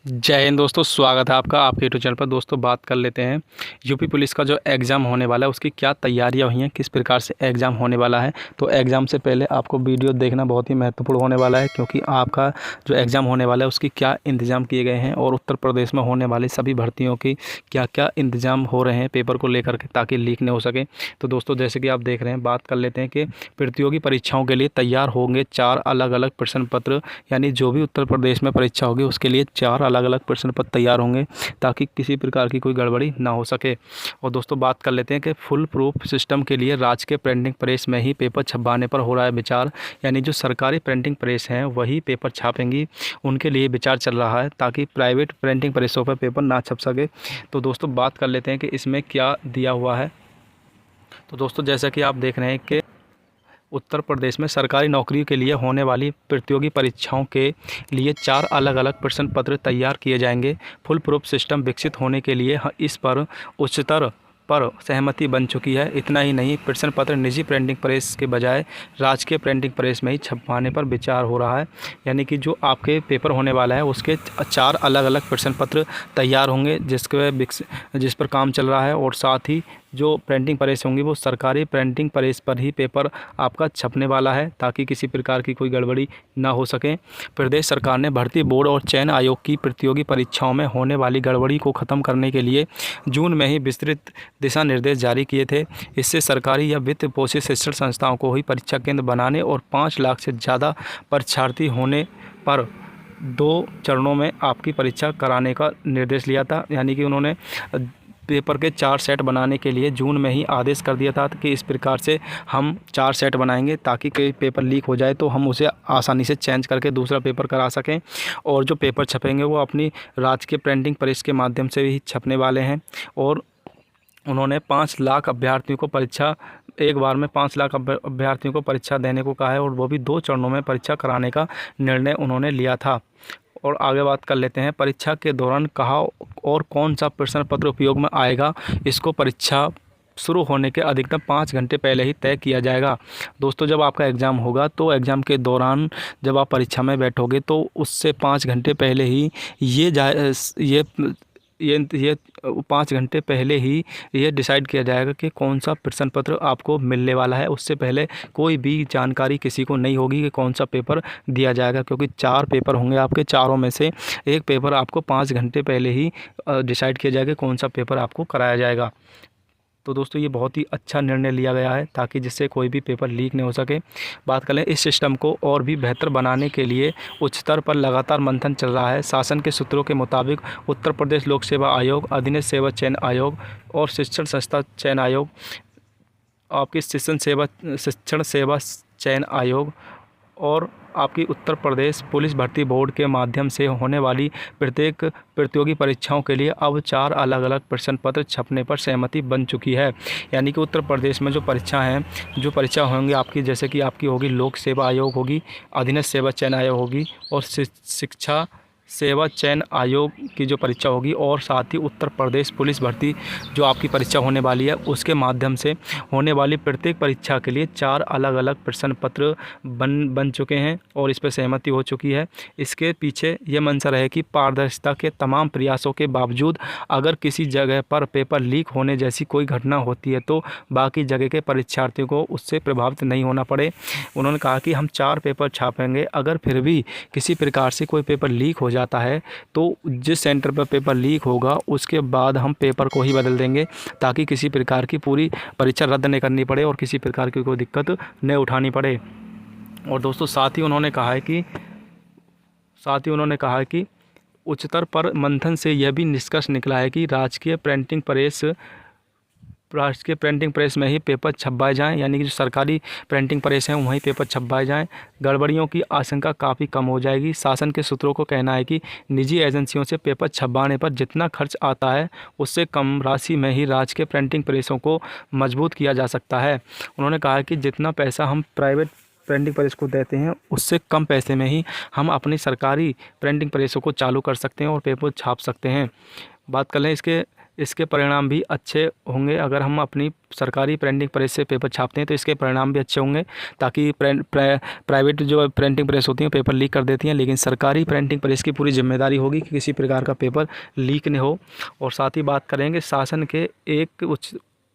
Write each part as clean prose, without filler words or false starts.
जय हिंद दोस्तों, स्वागत है आपका आपके यूट्यूब चैनल पर। दोस्तों बात कर लेते हैं यूपी पुलिस का जो एग्ज़ाम होने वाला है उसकी क्या तैयारियां हुई हैं, किस प्रकार से एग्ज़ाम होने वाला है। तो एग्ज़ाम से पहले आपको वीडियो देखना बहुत ही महत्वपूर्ण होने वाला है, क्योंकि आपका जो एग्ज़ाम होने वाला है उसकी क्या इंतज़ाम किए गए हैं और उत्तर प्रदेश में होने वाली सभी भर्तियों की क्या क्या इंतज़ाम हो रहे हैं पेपर को लेकर के, ताकि लीक नहीं हो सके। तो दोस्तों जैसे कि आप देख रहे हैं, बात कर लेते हैं कि प्रतियोगी परीक्षाओं के लिए तैयार होंगे 4 अलग अलग प्रश्न पत्र, यानी जो भी उत्तर प्रदेश में परीक्षा होगी उसके लिए 4 अलग अलग प्रश्न पत्र तैयार होंगे, ताकि किसी प्रकार की कोई गड़बड़ी ना हो सके। और दोस्तों बात कर लेते हैं कि फुल प्रूफ सिस्टम के लिए राजकीय प्रिंटिंग प्रेस में ही पेपर छपवाने पर हो रहा है विचार, यानी जो सरकारी प्रिंटिंग प्रेस हैं वही पेपर छापेंगी, उनके लिए विचार चल रहा है, ताकि प्राइवेट प्रिंटिंग प्रेसों पर पेपर ना छप सके। तो दोस्तों बात कर लेते हैं कि इसमें क्या दिया हुआ है। तो दोस्तों जैसा कि आप देख रहे हैं कि उत्तर प्रदेश में सरकारी नौकरी के लिए होने वाली प्रतियोगी परीक्षाओं के लिए 4 अलग अलग प्रश्न पत्र तैयार किए जाएंगे। फुल प्रूफ सिस्टम विकसित होने के लिए इस पर उच्चतर पर सहमति बन चुकी है। इतना ही नहीं, प्रश्न पत्र निजी प्रिंटिंग प्रेस के बजाय राजकीय प्रिंटिंग प्रेस में ही छपवाने पर विचार हो रहा है, यानी कि जो आपके पेपर होने वाला है उसके 4 अलग अलग प्रश्न पत्र तैयार होंगे जिस पर काम चल रहा है। और साथ ही जो प्रिंटिंग प्रेस होंगी वो सरकारी प्रिंटिंग प्रेस पर ही पेपर आपका छपने वाला है, ताकि किसी प्रकार की कोई गड़बड़ी ना हो सके। प्रदेश सरकार ने भर्ती बोर्ड और चयन आयोग की प्रतियोगी परीक्षाओं में होने वाली गड़बड़ी को ख़त्म करने के लिए जून में ही विस्तृत दिशा निर्देश जारी किए थे। इससे सरकारी या वित्त पोषित शिक्षण संस्थाओं को ही परीक्षा केंद्र बनाने और 5 लाख से ज़्यादा परीक्षार्थी होने पर 2 चरणों में आपकी परीक्षा कराने का निर्देश लिया था, यानी कि उन्होंने पेपर के 4 सेट बनाने के लिए जून में ही आदेश कर दिया था कि इस प्रकार से हम 4 सेट बनाएंगे, ताकि कोई पेपर लीक हो जाए तो हम उसे आसानी से चेंज करके दूसरा पेपर करा सकें। और जो पेपर छपेंगे वो अपनी राजकीय प्रिंटिंग प्रेस के माध्यम से ही छपने वाले हैं। और उन्होंने 5 लाख अभ्यर्थियों को परीक्षा एक बार में 5 लाख अभ्यर्थियों को परीक्षा देने को कहा है, और वो भी 2 चरणों में परीक्षा कराने का निर्णय उन्होंने लिया था। और आगे बात कर लेते हैं परीक्षा के दौरान कहाँ और कौन सा प्रश्न पत्र उपयोग में आएगा। इसको परीक्षा शुरू होने के अधिकतम 5 घंटे पहले ही तय किया जाएगा। दोस्तों जब आपका एग्ज़ाम होगा तो एग्ज़ाम के दौरान जब आप परीक्षा में बैठोगे तो उससे 5 घंटे पहले ही ये 5 घंटे पहले ही ये डिसाइड किया जाएगा कि कौन सा प्रश्न पत्र आपको मिलने वाला है। उससे पहले कोई भी जानकारी किसी को नहीं होगी कि कौन सा पेपर दिया जाएगा, क्योंकि 4 पेपर होंगे आपके, चारों में से एक पेपर आपको 5 घंटे पहले ही डिसाइड किया जाएगा कौन सा पेपर आपको कराया जाएगा। तो दोस्तों ये बहुत ही अच्छा निर्णय लिया गया है, ताकि जिससे कोई भी पेपर लीक नहीं हो सके। बात करें इस सिस्टम को और भी बेहतर बनाने के लिए उच्च स्तर पर लगातार मंथन चल रहा है। शासन के सूत्रों के मुताबिक उत्तर प्रदेश लोक सेवा आयोग, अधीनस्थ सेवा चयन आयोग और शिक्षण संस्था चयन आयोग, आपकी शिक्षण सेवा चयन आयोग और आपकी उत्तर प्रदेश पुलिस भर्ती बोर्ड के माध्यम से होने वाली प्रत्येक प्रतियोगी परीक्षाओं के लिए अब 4 अलग अलग प्रश्न पत्र छपने पर सहमति बन चुकी है। यानी कि उत्तर प्रदेश में जो परीक्षा होंगी आपकी, जैसे कि आपकी होगी लोक सेवा आयोग होगी, अधीनस्थ सेवा चयन आयोग होगी और शिक्षा सेवा चयन आयोग की जो परीक्षा होगी, और साथ ही उत्तर प्रदेश पुलिस भर्ती जो आपकी परीक्षा होने वाली है उसके माध्यम से होने वाली प्रत्येक परीक्षा के लिए 4 अलग अलग प्रश्न पत्र बन चुके हैं और इस पर सहमति हो चुकी है। इसके पीछे ये मंशा है कि पारदर्शिता के तमाम प्रयासों के बावजूद अगर किसी जगह पर पेपर लीक होने जैसी कोई घटना होती है तो बाकी जगह के परीक्षार्थियों को उससे प्रभावित नहीं होना पड़े। उन्होंने कहा कि हम 4 पेपर छापेंगे, अगर फिर भी किसी प्रकार से कोई पेपर लीक हो जाता है तो जिस सेंटर पर पेपर लीक होगा उसके बाद हम पेपर को ही बदल देंगे, ताकि किसी प्रकार की पूरी परीक्षा रद्द नहीं करनी पड़े और किसी प्रकार की कोई दिक्कत नहीं उठानी पड़े। और दोस्तों साथ ही उन्होंने कहा है कि उच्चतर पर मंथन से यह भी निष्कर्ष निकला है कि राजकीय प्रिंटिंग प्रेस में ही पेपर छपवाए जाएँ, यानी कि जो सरकारी प्रिंटिंग प्रेस हैं वहीं पेपर छपवाए जाएँ। गड़बड़ियों की आशंका काफ़ी कम हो जाएगी। शासन के सूत्रों को कहना है कि निजी एजेंसियों से पेपर छपवाने पर जितना खर्च आता है उससे कम राशि में ही राजकीय प्रिंटिंग प्रेसों को मजबूत किया जा सकता है। उन्होंने कहा कि जितना पैसा हम प्राइवेट प्रिंटिंग प्रेस को देते हैं उससे कम पैसे में ही हम अपनी सरकारी प्रिंटिंग प्रेसों को चालू कर सकते हैं और पेपर छाप सकते हैं। बात कर लें इसके इसके परिणाम भी अच्छे होंगे। अगर हम अपनी सरकारी प्रिंटिंग प्रेस से पेपर छापते हैं तो इसके परिणाम भी अच्छे होंगे, ताकि प्राइवेट जो प्रिंटिंग प्रेस होती हैं पेपर लीक कर देती हैं, लेकिन सरकारी प्रिंटिंग प्रेस की पूरी जिम्मेदारी होगी कि किसी प्रकार का पेपर लीक नहीं हो। और साथ ही बात करेंगे शासन के एक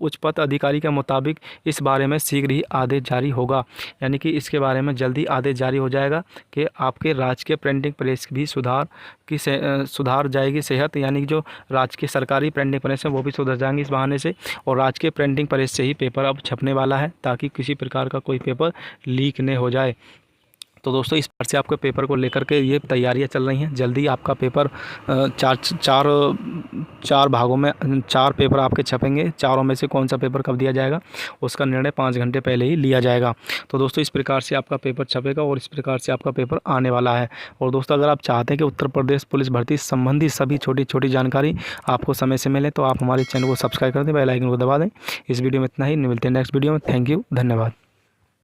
उच्च पद अधिकारी के मुताबिक इस बारे में शीघ्र ही आदेश जारी होगा, यानी कि इसके बारे में जल्दी आदेश जारी हो जाएगा कि आपके राजकीय प्रिंटिंग प्रेस भी सुधार जाएगी सेहत, यानी कि जो राजकीय सरकारी प्रिंटिंग प्रेस है वो भी सुधर जाएंगे इस बहाने से। और राजकीय प्रिंटिंग प्रेस से ही पेपर अब छपने वाला है, ताकि किसी प्रकार का कोई पेपर लीक नहीं हो जाए। तो दोस्तों इस बार से आपके पेपर को लेकर के ये तैयारियां चल रही हैं। जल्दी आपका पेपर चार भागों में 4 पेपर आपके छपेंगे। चारों में से कौन सा पेपर कब दिया जाएगा उसका निर्णय 5 घंटे पहले ही लिया जाएगा। तो दोस्तों इस प्रकार से आपका पेपर छपेगा और इस प्रकार से आपका पेपर आने वाला है। और दोस्तों अगर आप चाहते हैं कि उत्तर प्रदेश पुलिस भर्ती संबंधी सभी छोटी छोटी जानकारी आपको समय से मिले तो आप हमारे चैनल को सब्सक्राइब कर दें, बेल आइकन को दबा दें। इस वीडियो में इतना ही, मिलते हैं नेक्स्ट वीडियो में। थैंक यू, धन्यवाद।